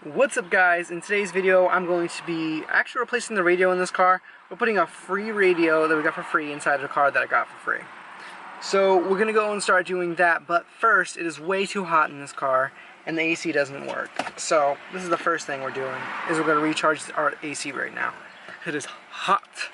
What's up guys, in today's video I'm going to be actually replacing the radio in this car. We're putting a free radio that we got for free inside of the car that I got for free. So we're going to go and start doing that, but first it is way too hot in this car and the AC doesn't work. So this is the first thing we're doing, is we're going to recharge our AC right now. It is hot.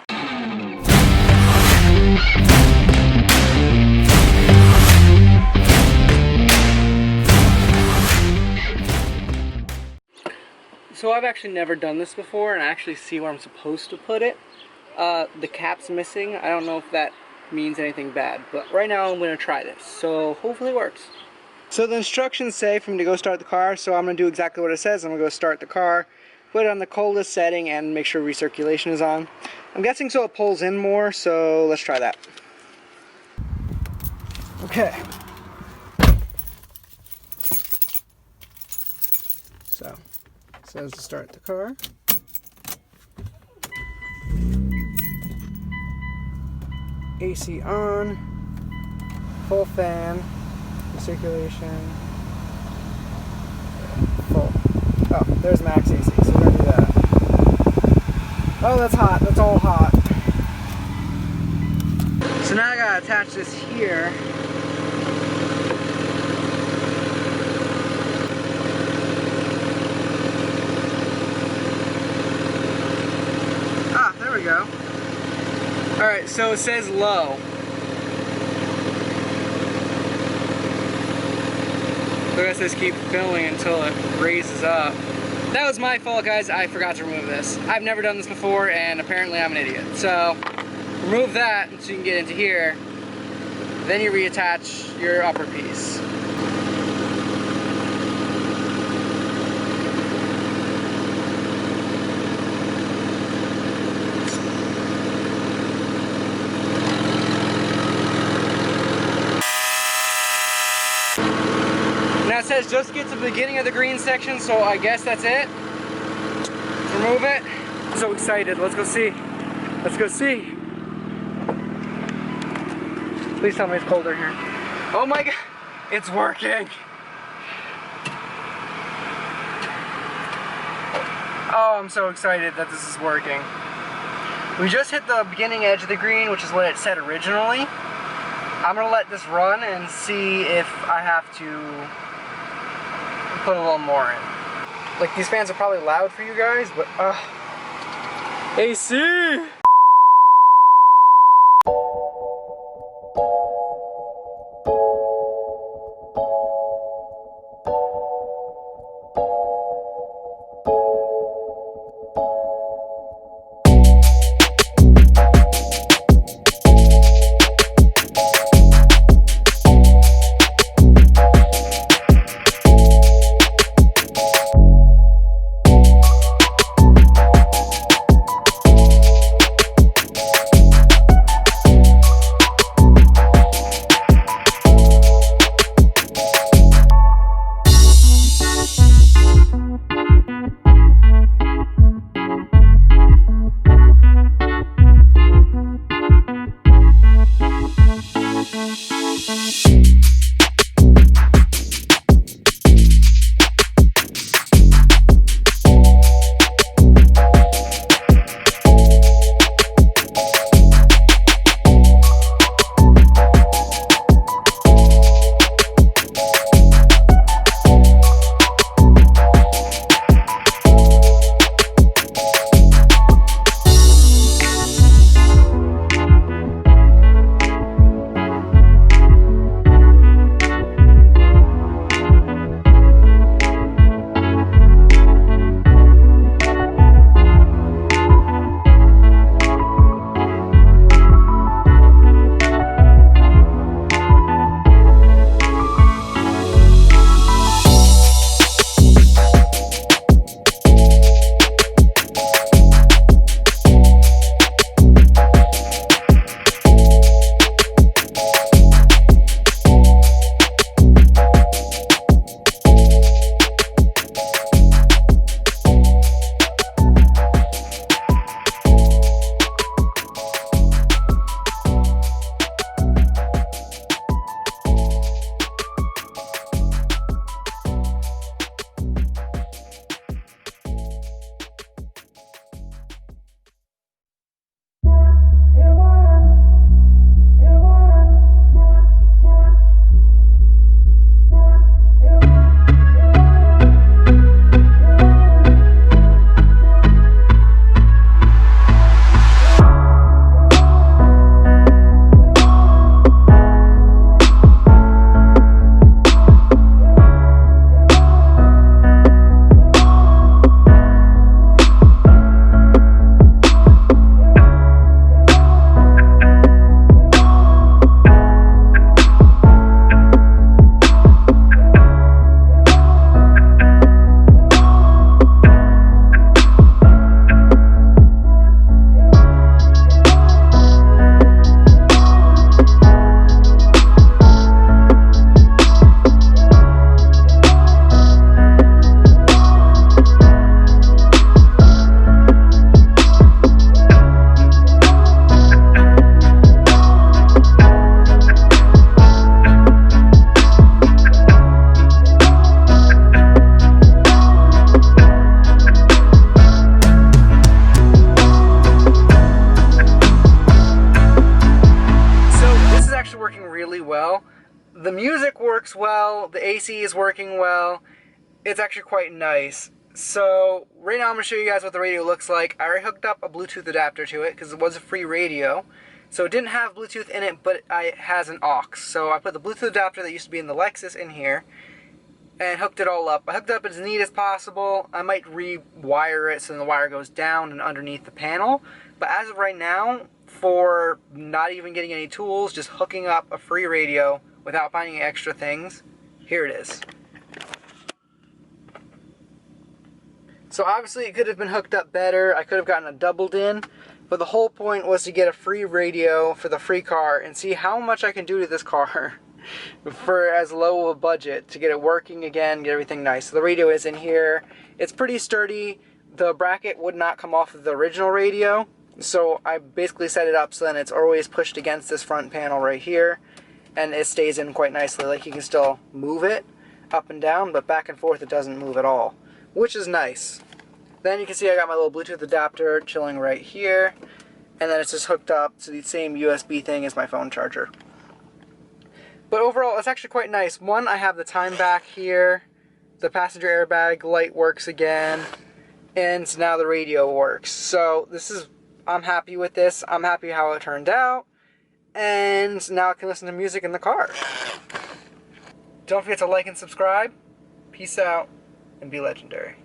So I've actually never done this before, and I actually see where I'm supposed to put it. The cap's missing. I don't know if that means anything bad, but right now I'm going to try this. So hopefully it works. So the instructions say for me to go start the car, so I'm going to do exactly what it says. I'm going to go start the car, put it on the coldest setting, and make sure recirculation is on. I'm guessing so it pulls in more, so let's try that. Okay. So it says to start the car. AC on, full fan, recirculation, full. Oh, there's max AC, so we're gonna do that. Oh, that's hot, that's all hot. So now I gotta attach this here. There we go. Alright, so it says low. So I guess this keep filling until it raises up. That was my fault, guys. I forgot to remove this. I've never done this before, and apparently I'm an idiot. So, remove that so you can get into here. Then you reattach your upper piece. Now it says just get to the beginning of the green section, so I guess that's it. Remove it. I'm so excited. Let's go see. Let's go see. Please tell me it's colder here. Oh my god, it's working. Oh, I'm so excited that this is working. We just hit the beginning edge of the green, which is what it said originally. I'm gonna let this run and see if I have to put a little more in. Like, these fans are probably loud for you guys, but AC! The music works well, the AC is working well. It's actually quite nice. So right now I'm going to show you guys what the radio looks like. I already hooked up a Bluetooth adapter to it because it was a free radio. So it didn't have Bluetooth in it, but it has an aux. So I put the Bluetooth adapter that used to be in the Lexus in here and hooked it all up. I hooked it up as neat as possible. I might rewire it so the wire goes down and underneath the panel. But as of right now, for not even getting any tools, just hooking up a free radio without finding extra things, here it is. So obviously it could have been hooked up better. I could have gotten a doubled in, but the whole point was to get a free radio for the free car and see how much I can do to this car for as low of a budget to get it working again, get everything nice. So the radio is in here. It's pretty sturdy. The bracket would not come off of the original radio, so I basically set it up so then it's always pushed against this front panel right here, and it stays in quite nicely. Like, you can still move it up and down, but back and forth it doesn't move at all, which is nice. Then you can see I got my little Bluetooth adapter chilling right here, and then it's just hooked up to the same USB thing as my phone charger. But overall, it's actually quite nice. One, I have the time back here, the passenger airbag light works again, and now the radio works. So I'm happy with this. I'm happy how it turned out, and now I can listen to music in the car. Don't forget to like and subscribe. Peace out, and be legendary.